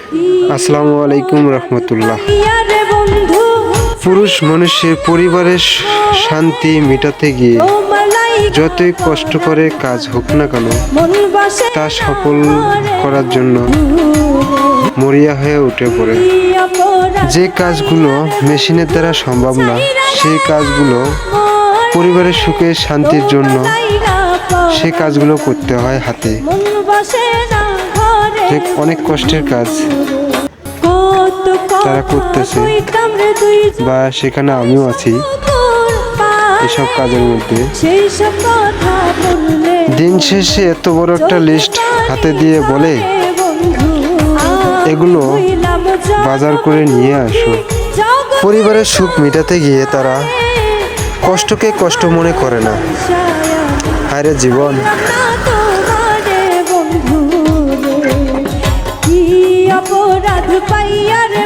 আসসালামু আলাইকুম রহমতুল্লাহ। পুরুষ মানুষের পরিবারের শান্তি মেটাতে গিয়ে যতই কষ্ট করে কাজ হোক না কেন, তা সফল করার জন্য মরিয়া হয়ে উঠে পড়ে। যে কাজগুলো মেশিনের দ্বারা সম্ভব না, সেই কাজগুলো পরিবারের সুখে শান্তির জন্য সে কাজগুলো করতে হয় হাতে। যে অনেক কষ্টের কাজ তারা করতেছে, বা সেখানে আমিও আছি এসব কাজের মধ্যে। দিন শেষে এত বড় একটা লিস্ট হাতে দিয়ে বলে, এগুলো বাজার করে নিয়ে আসো। পরিবারের সুখ মেটাতে গিয়ে তারা কষ্টকে কষ্ট মনে করে না। হায়রে জীবন! অপরাধ পাইয়া রে